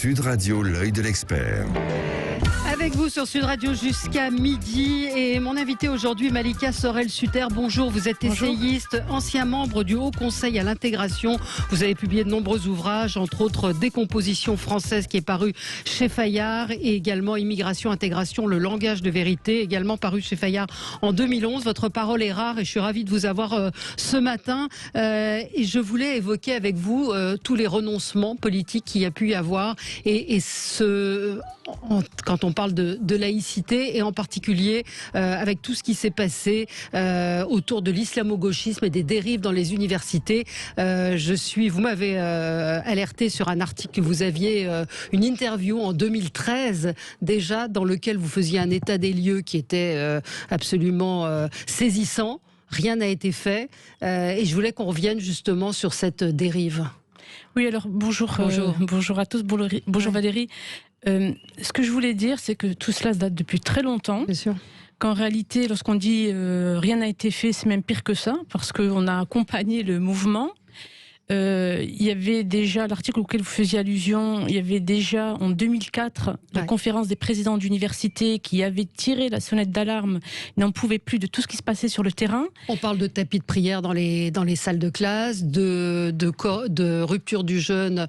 Sud Radio, l'œil de l'expert. Avec vous sur Sud Radio jusqu'à midi et mon invité aujourd'hui Malika Sorel-Sutter. Bonjour, vous êtes essayiste, ancien membre du Haut Conseil à l'intégration. Vous avez publié de nombreux ouvrages, entre autres Décomposition française qui est paru chez Fayard et également Immigration, intégration, le langage de vérité, également paru chez Fayard en 2011. Votre parole est rare et je suis ravie de vous avoir ce matin. Et je voulais évoquer avec vous tous les renoncements politiques qu'il y a pu y avoir quand on parle de laïcité et en particulier avec tout ce qui s'est passé autour de l'islamo-gauchisme et des dérives dans les universités. Vous m'avez alerté sur un article que vous aviez, une interview en 2013 déjà, dans lequel vous faisiez un état des lieux qui était absolument saisissant. Rien n'a été fait et je voulais qu'on revienne justement sur cette dérive. Oui, alors bonjour à tous, bonjour Valérie. Ce que je voulais dire, c'est que tout cela date depuis très longtemps. Bien sûr. Qu'en réalité, lorsqu'on dit rien n'a été fait, c'est même pire que ça, parce qu'on a accompagné le mouvement. Il y avait déjà, l'article auquel vous faisiez allusion, il y avait déjà en 2004 la conférence des présidents d'université qui avait tiré la sonnette d'alarme, n'en pouvait plus de tout ce qui se passait sur le terrain. On parle de tapis de prière dans les salles de classe, de rupture du jeûne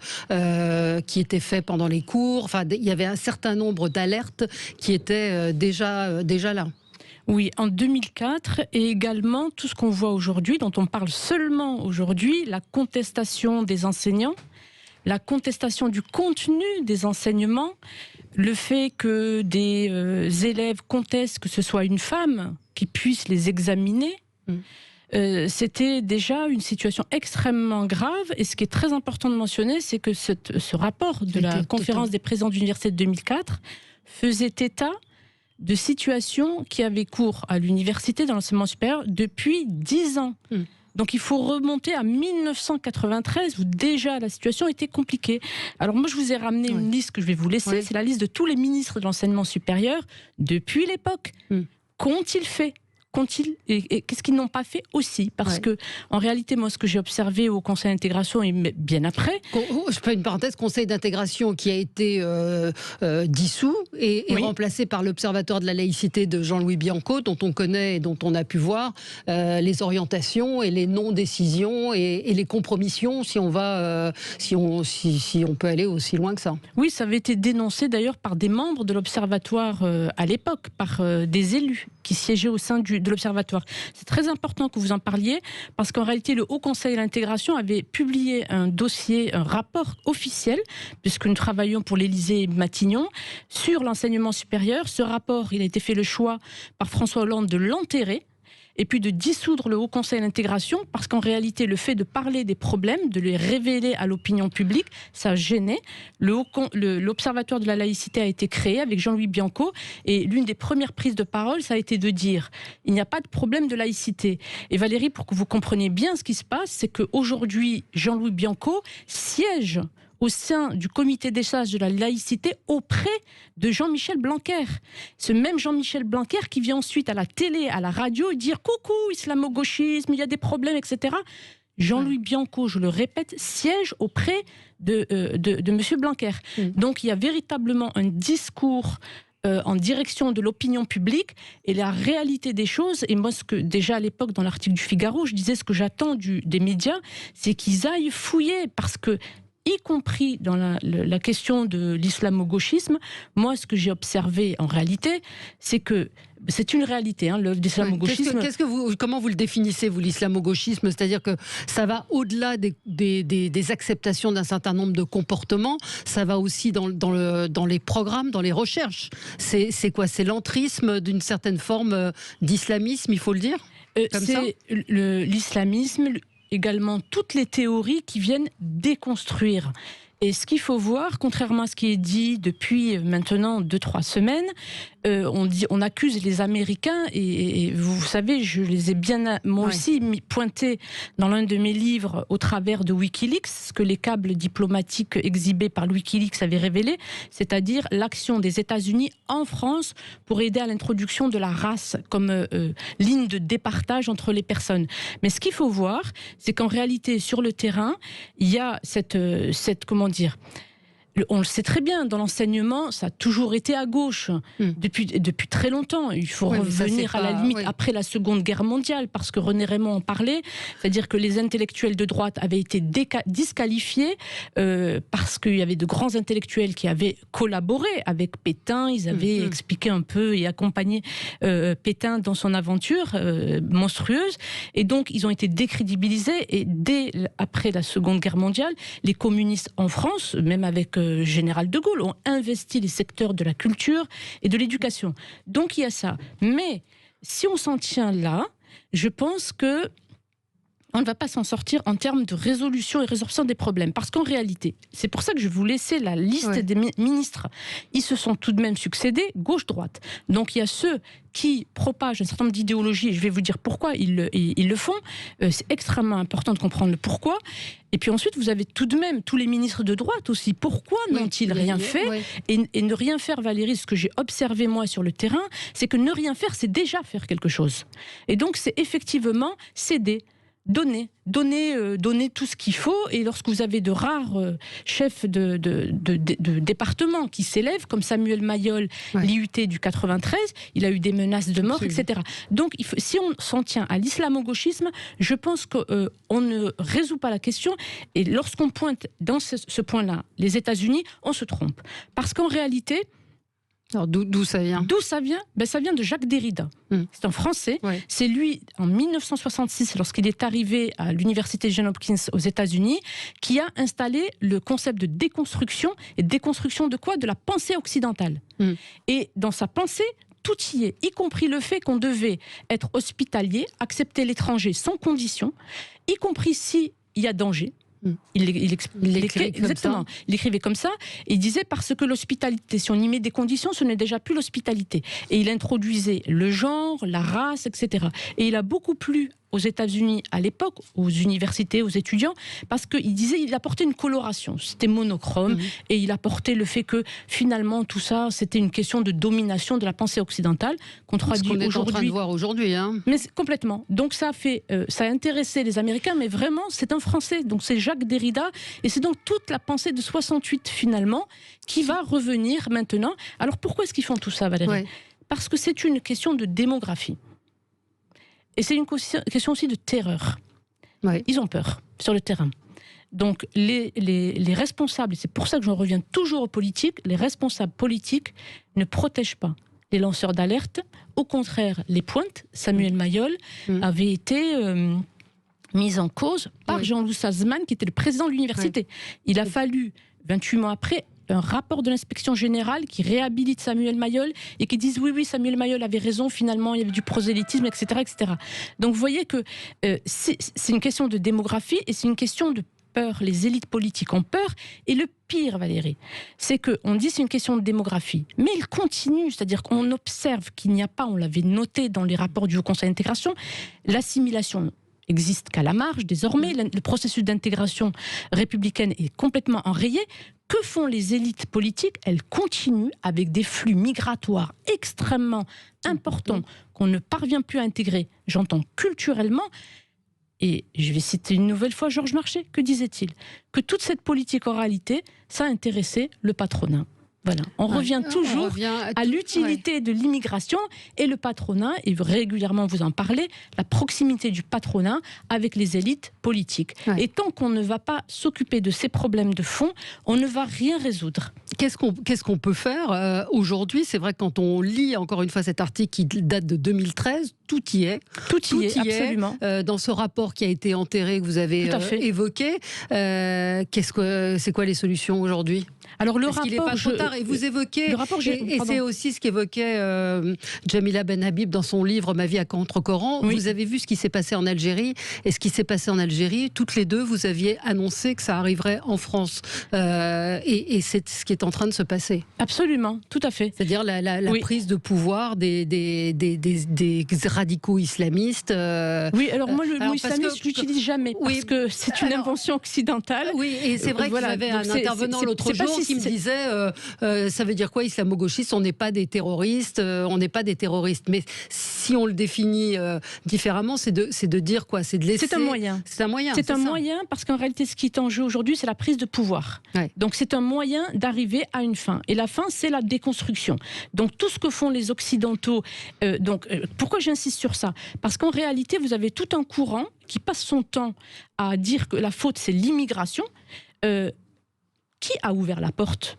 qui était fait pendant les cours. Enfin, il y avait un certain nombre d'alertes qui étaient déjà là. Oui, en 2004, et également tout ce qu'on voit aujourd'hui, dont on parle seulement aujourd'hui, la contestation des enseignants, la contestation du contenu des enseignements, le fait que des élèves contestent que ce soit une femme qui puisse les examiner. C'était déjà une situation extrêmement grave, et ce qui est très important de mentionner, c'est que ce rapport de la conférence des présidents d'université de 2004 faisait état de situations qui avaient cours à l'université, dans l'enseignement supérieur, depuis 10 ans. Donc il faut remonter à 1993, où déjà la situation était compliquée. Alors moi, je vous ai ramené une liste que je vais vous laisser, c'est la liste de tous les ministres de l'enseignement supérieur depuis l'époque. Qu'ont-ils fait ? Et qu'est-ce qu'ils n'ont pas fait aussi? Parce que, en réalité, moi, ce que j'ai observé au Conseil d'intégration, et bien après... Je fais une parenthèse, Conseil d'intégration qui a été dissous et remplacé par l'Observatoire de la laïcité de Jean-Louis Bianco, dont on connaît et dont on a pu voir les orientations et les non-décisions et les compromissions, si on peut aller aussi loin que ça. Oui, ça avait été dénoncé d'ailleurs par des membres de l'Observatoire à l'époque, par des élus qui siégeaient au sein de l'Observatoire. C'est très important que vous en parliez, parce qu'en réalité, le Haut Conseil à l'intégration avait publié un dossier, un rapport officiel, puisque nous travaillons pour l'Élysée et Matignon, sur l'enseignement supérieur. Ce rapport, il a été fait le choix par François Hollande de l'enterrer, et puis de dissoudre le Haut Conseil d'intégration, parce qu'en réalité, le fait de parler des problèmes, de les révéler à l'opinion publique, ça gênait. L'Observatoire de la laïcité a été créé avec Jean-Louis Bianco, et l'une des premières prises de parole, ça a été de dire « il n'y a pas de problème de laïcité ». Et Valérie, pour que vous compreniez bien ce qui se passe, c'est qu'aujourd'hui, Jean-Louis Bianco siège au sein du comité des sages de la laïcité auprès de Jean-Michel Blanquer. Ce même Jean-Michel Blanquer qui vient ensuite à la télé, à la radio, dire « coucou, islamo-gauchisme, il y a des problèmes, etc. » Jean-Louis Bianco, je le répète, siège auprès de M. Blanquer. Donc il y a véritablement un discours en direction de l'opinion publique, et la réalité des choses, et moi déjà à l'époque dans l'article du Figaro, je disais ce que j'attends des médias, c'est qu'ils aillent fouiller, parce que y compris dans la question de l'islamo-gauchisme, moi, ce que j'ai observé en réalité, c'est que c'est une réalité, l'islamo-gauchisme. Comment vous le définissez, vous, l'islamo-gauchisme? C'est-à-dire que ça va au-delà des acceptations d'un certain nombre de comportements, ça va aussi dans les programmes, dans les recherches. C'est quoi? C'est l'entrisme d'une certaine forme d'islamisme, il faut le dire? C'est l'islamisme, également toutes les théories qui viennent déconstruire. Et ce qu'il faut voir, contrairement à ce qui est dit depuis maintenant 2-3 semaines, on accuse les Américains, et vous savez, je les ai bien, moi aussi, pointés dans l'un de mes livres au travers de Wikileaks, ce que les câbles diplomatiques exhibés par Wikileaks avaient révélé, c'est-à-dire l'action des États-Unis en France pour aider à l'introduction de la race comme ligne de départage entre les personnes. Mais ce qu'il faut voir, c'est qu'en réalité, sur le terrain, il y a cette comment dire, On le sait très bien, dans l'enseignement, ça a toujours été à gauche, depuis très longtemps. Il faut revenir à la limite après la Seconde Guerre mondiale, parce que René Raymond en parlait, c'est-à-dire que les intellectuels de droite avaient été disqualifiés parce qu'il y avait de grands intellectuels qui avaient collaboré avec Pétain, ils avaient expliqué un peu et accompagné Pétain dans son aventure monstrueuse, et donc ils ont été décrédibilisés, et dès après la Seconde Guerre mondiale, les communistes en France, même avec Général de Gaulle, ont investi les secteurs de la culture et de l'éducation. Donc il y a ça. Mais si on s'en tient là, je pense que on ne va pas s'en sortir en termes de résolution et résorption des problèmes. Parce qu'en réalité, c'est pour ça que je vais vous laisser la liste des ministres. Ils se sont tout de même succédés gauche-droite. Donc il y a ceux qui propagent un certain nombre d'idéologies, et je vais vous dire pourquoi ils le font. C'est extrêmement important de comprendre le pourquoi. Et puis ensuite, vous avez tout de même tous les ministres de droite aussi. Pourquoi n'ont-ils rien fait et ne rien faire, Valérie, ce que j'ai observé moi sur le terrain, c'est que ne rien faire, c'est déjà faire quelque chose. Et donc c'est effectivement céder. Donner tout ce qu'il faut, et lorsque vous avez de rares chefs de département qui s'élèvent, comme Samuel Mayol, l'IUT du 93, il a eu des menaces de mort, etc. Donc si on s'en tient à l'islamo-gauchisme, je pense qu'on ne résout pas la question, et lorsqu'on pointe dans ce point-là les États-Unis, on se trompe. Parce qu'en réalité... Alors d'où ça vient ? D'où ça vient ? Ça vient de Jacques Derrida. C'est un Français. C'est lui, en 1966, lorsqu'il est arrivé à l'université Johns Hopkins aux États-Unis, qui a installé le concept de déconstruction. Et déconstruction de quoi ? De la pensée occidentale. Et dans sa pensée, tout y est, y compris le fait qu'on devait être hospitalier, accepter l'étranger sans condition, y compris s'il y a danger. Il écrivait comme ça, et il disait parce que l'hospitalité, si on y met des conditions, ce n'est déjà plus l'hospitalité. Et il introduisait le genre, la race, etc. Et il a beaucoup plu aux États-Unis à l'époque, aux universités, aux étudiants, parce qu'il disait, il apportait une coloration, c'était monochrome, et il apportait le fait que finalement tout ça, c'était une question de domination de la pensée occidentale, qu'on traduit aujourd'hui. En train de voir aujourd'hui. Mais complètement. Donc ça a intéressé les Américains, mais vraiment, c'est un Français, donc c'est Jacques Derrida, et c'est donc toute la pensée de 68 finalement, qui va revenir maintenant. Alors pourquoi est-ce qu'ils font tout ça, Valérie ? Parce que c'est une question de démographie. Et c'est une question aussi de terreur. Ils ont peur sur le terrain. Donc les responsables, et c'est pour ça que j'en reviens toujours aux politiques, les responsables politiques ne protègent pas les lanceurs d'alerte. Au contraire, les pointent. Samuel Mayol avait été mis en cause par Jean-Louis Salzman, qui était le président de l'université. Il a fallu, 28 mois après, un rapport de l'inspection générale qui réhabilite Samuel Mayol et qui disent oui, Samuel Mayol avait raison, finalement il y avait du prosélytisme, etc. etc. Donc vous voyez que c'est une question de démographie et c'est une question de peur. Les élites politiques ont peur, et le pire, Valérie, c'est qu'on dit c'est une question de démographie, mais il continue, c'est-à-dire qu'on observe qu'il n'y a pas, on l'avait noté dans les rapports du Haut Conseil d'intégration, l'assimilation existe qu'à la marge désormais, le processus d'intégration républicaine est complètement enrayé. Que font les élites politiques ? Elles continuent avec des flux migratoires extrêmement importants qu'on ne parvient plus à intégrer, j'entends culturellement. Et je vais citer une nouvelle fois Georges Marchais. Que disait-il ? Que toute cette politique en réalité, ça intéressait le patronat. Voilà. On revient toujours à l'utilité de l'immigration et le patronat, et régulièrement vous en parlez, la proximité du patronat avec les élites politiques. Et tant qu'on ne va pas s'occuper de ces problèmes de fond, on ne va rien résoudre. Qu'est-ce qu'on peut faire aujourd'hui ? C'est vrai que quand on lit encore une fois cet article qui date de 2013, tout y est. Tout y est, absolument. Dans ce rapport qui a été enterré, que vous avez évoqué, c'est quoi les solutions aujourd'hui ? Alors le rapport, qu'il n'est pas trop tard. Et vous évoquez, et c'est aussi ce qu'évoquait Jamila Ben Habib dans son livre Ma vie à contre-courant. Vous avez vu ce qui s'est passé en Algérie, et ce qui s'est passé en Algérie, toutes les deux, vous aviez annoncé que ça arriverait en France. Et c'est ce qui est en train de se passer. Absolument, tout à fait. C'est-à-dire la prise de pouvoir des radicaux islamistes. Oui, alors moi, le mot islamiste, je l'utilise jamais, parce que c'est une invention occidentale. Oui, et c'est vrai que j'avais un intervenant l'autre jour gens qui me disaient, ça veut dire quoi islamo-gauchiste? On n'est pas des terroristes, Mais si on le définit différemment, c'est de dire quoi? C'est de laisser. C'est un moyen. C'est un moyen. C'est un moyen parce qu'en réalité, ce qui est en jeu aujourd'hui, c'est la prise de pouvoir. Ouais. Donc c'est un moyen d'arriver à une fin. Et la fin, c'est la déconstruction. Donc tout ce que font les Occidentaux. Pourquoi j'insiste sur ça? Parce qu'en réalité, vous avez tout un courant qui passe son temps à dire que la faute, c'est l'immigration. Qui a ouvert la porte?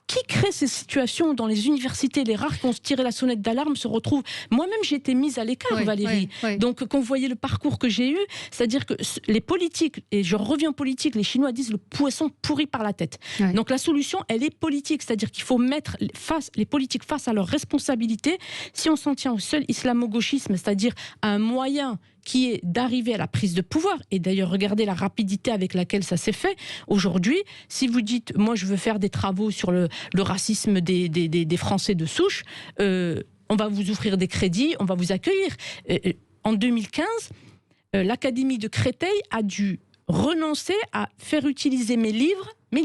Qui crée ces situations dans les universités? Les rares qui ont tiré la sonnette d'alarme se retrouvent. Moi-même, j'ai été mise à l'écart, Valérie. Donc, quand vous voyez le parcours que j'ai eu, c'est-à-dire que les politiques, et je reviens en politique, les Chinois disent le poisson pourri par la tête. Donc, la solution, elle est politique, c'est-à-dire qu'il faut mettre les politiques face à leurs responsabilités. Si on s'en tient au seul islamo-gauchisme, c'est-à-dire à un moyen qui est d'arriver à la prise de pouvoir, et d'ailleurs regardez la rapidité avec laquelle ça s'est fait. Aujourd'hui, si vous dites, moi je veux faire des travaux sur le racisme des Français de souche, on va vous offrir des crédits, on va vous accueillir. En 2015, l'Académie de Créteil a dû renoncer à faire utiliser mes livres, vous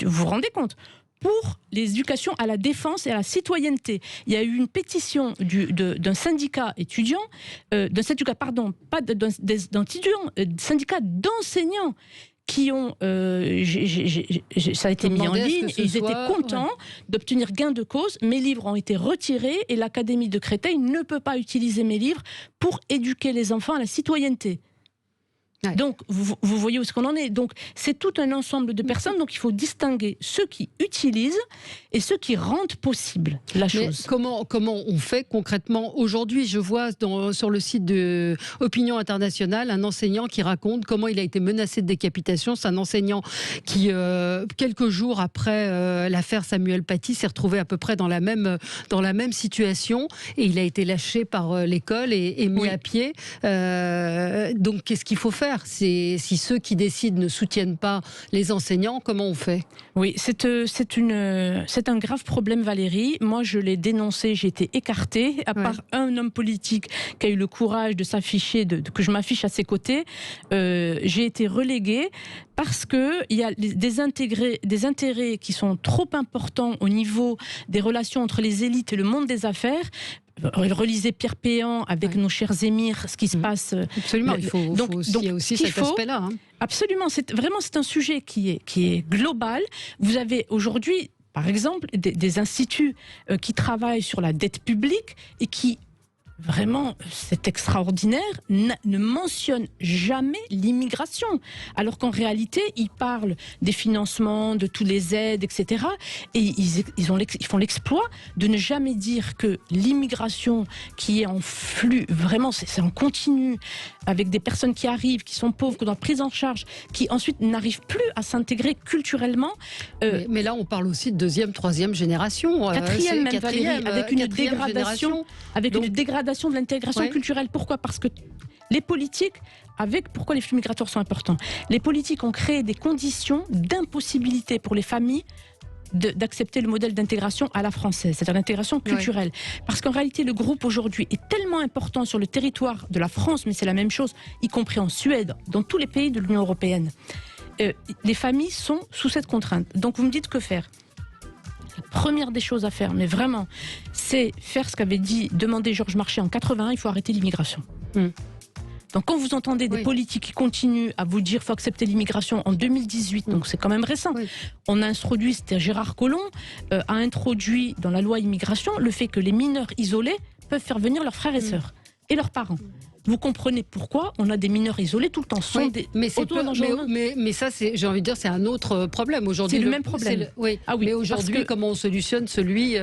vous rendez compte, pour l'éducation à la défense et à la citoyenneté. Il y a eu une pétition d'un syndicat étudiant, syndicat d'enseignants qui ont, ça a été mis en ligne, et ils étaient contents d'obtenir gain de cause. Mes livres ont été retirés et l'Académie de Créteil ne peut pas utiliser mes livres pour éduquer les enfants à la citoyenneté. Donc, vous voyez où est-ce qu'on en est. Donc, c'est tout un ensemble de personnes. Donc, il faut distinguer ceux qui utilisent et ceux qui rendent possible la chose. Mais comment on fait concrètement aujourd'hui? Je vois sur le site de Opinion Internationale un enseignant qui raconte comment il a été menacé de décapitation. C'est un enseignant qui, quelques jours après l'affaire Samuel Paty, s'est retrouvé à peu près dans la même situation, et il a été lâché par l'école et mis à pied. Donc, qu'est-ce qu'il faut faire? Si ceux qui décident ne soutiennent pas les enseignants, comment on fait? Oui, c'est un grave problème, Valérie. Moi, je l'ai dénoncé, j'ai été écartée, à part un homme politique qui a eu le courage de s'afficher, que je m'affiche à ses côtés. J'ai été reléguée parce qu'il y a des intérêts qui sont trop importants au niveau des relations entre les élites et le monde des affaires. Relisez Pierre Péan avec nos chers émirs, ce qui se passe. Absolument, il y a aussi cet aspect-là. Hein. Absolument, c'est un sujet qui est global. Vous avez aujourd'hui, par exemple, des instituts qui travaillent sur la dette publique et qui, vraiment, c'est extraordinaire, ne mentionne jamais l'immigration. Alors qu'en réalité, ils parlent des financements, de tous les aides, etc. Et ils font l'exploit de ne jamais dire que l'immigration qui est en flux, vraiment, c'est en continu, avec des personnes qui arrivent, qui sont pauvres, qui sont prises en charge, qui ensuite n'arrivent plus à s'intégrer culturellement. Mais là, on parle aussi de deuxième, troisième génération. Quatrième, même, Valérie, avec une dégradation de l'intégration culturelle. Pourquoi? Parce que les politiques, pourquoi les flux migratoires sont importants? Les politiques ont créé des conditions d'impossibilité pour les familles d'accepter le modèle d'intégration à la française, c'est-à-dire l'intégration culturelle. Parce qu'en réalité, le groupe aujourd'hui est tellement important sur le territoire de la France, mais c'est la même chose, y compris en Suède, dans tous les pays de l'Union européenne. Les familles sont sous cette contrainte. Donc vous me dites que faire? La première des choses à faire, mais vraiment, c'est faire ce qu'avait demandé Georges Marchais en 81, il faut arrêter l'immigration. Donc quand vous entendez des politiques qui continuent à vous dire qu'il faut accepter l'immigration en 2018, donc c'est quand même récent, on a introduit, c'était Gérard Collomb, a introduit dans la loi immigration le fait que les mineurs isolés peuvent faire venir leurs frères et sœurs et leurs parents. Vous comprenez pourquoi on a des mineurs isolés tout le temps. Mais ça, j'ai envie de dire, c'est un autre problème aujourd'hui. C'est le même problème. Mais aujourd'hui, comment on solutionne celui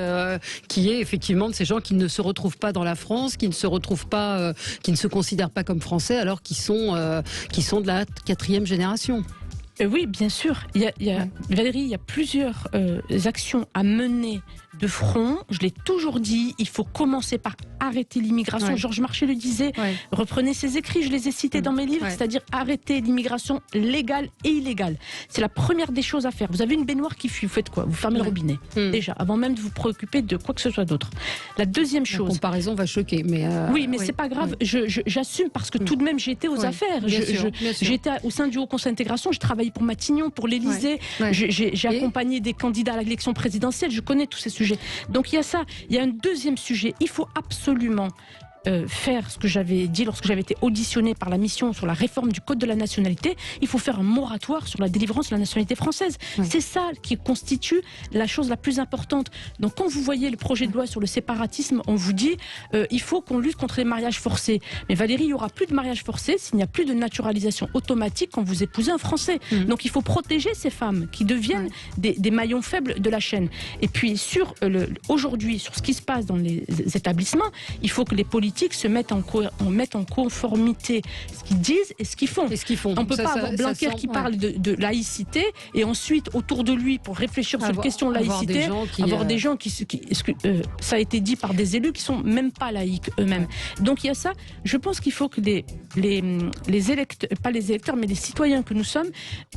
qui est effectivement de ces gens qui ne se retrouvent pas dans la France, qui ne se considèrent pas comme français, alors qu'ils sont de la quatrième génération? Oui, bien sûr. Valérie, il y a plusieurs actions à mener de front. Je l'ai toujours dit, il faut commencer par arrêter l'immigration. Georges Marchais le disait, reprenez ses écrits, je les ai cités dans mes livres, c'est-à-dire arrêter l'immigration légale et illégale. C'est la première des choses à faire. Vous avez une baignoire qui fuit, vous faites quoi? Vous fermez le robinet, déjà, avant même de vous préoccuper de quoi que ce soit d'autre. La deuxième chose... La comparaison va choquer, mais... c'est pas grave, j'assume parce que tout de même j'ai été aux affaires. J'étais au sein du Haut Conseil d'intégration, je travaillais travaillé pour Matignon, pour l'Élysée. J'ai accompagné des candidats à l'élection présidentielle. Je connais tous ces sujets. Donc il y a ça. Il y a un deuxième sujet. Il faut absolument faire ce que j'avais dit lorsque j'avais été auditionnée par la mission sur la réforme du Code de la nationalité. Il faut faire un moratoire sur la délivrance de la nationalité française. C'est ça qui constitue la chose la plus importante. Donc quand vous voyez le projet de loi sur le séparatisme, on vous dit il faut qu'on lutte contre les mariages forcés. Mais Valérie, il n'y aura plus de mariages forcés s'il n'y a plus de naturalisation automatique quand vous épousez un Français. Donc il faut protéger ces femmes qui deviennent des maillons faibles de la chaîne. Et puis aujourd'hui, sur ce qui se passe dans les établissements, il faut que les politiques se mettent en conformité ce qu'ils disent et ce qu'ils font. On ne peut pas avoir Blanquer qui parle de laïcité et ensuite, autour de lui, pour réfléchir sur la question de laïcité, avoir des gens qui ça a été dit par des élus qui ne sont même pas laïcs eux-mêmes. Donc il y a ça. Je pense qu'il faut que les électeurs, pas les électeurs, mais les citoyens que nous sommes,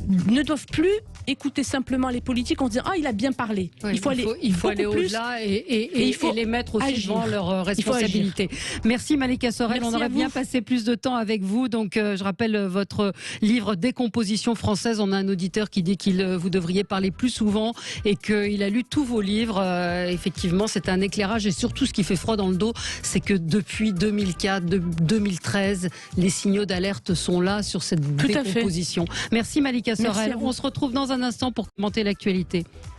ne doivent plus écouter simplement les politiques en disant « Ah, il a bien parlé ». Il faut aller au-delà et les mettre aussi devant leurs responsabilités. Merci Malika Sorel, on aurait bien passé plus de temps avec vous. Donc je rappelle votre livre Décomposition française. On a un auditeur qui dit qu'il vous devriez parler plus souvent et qu'il a lu tous vos livres. Effectivement, c'est un éclairage et surtout ce qui fait froid dans le dos, c'est que depuis 2004, 2013, les signaux d'alerte sont là sur cette décomposition. Merci Malika Sorel. On se retrouve dans un instant pour commenter l'actualité.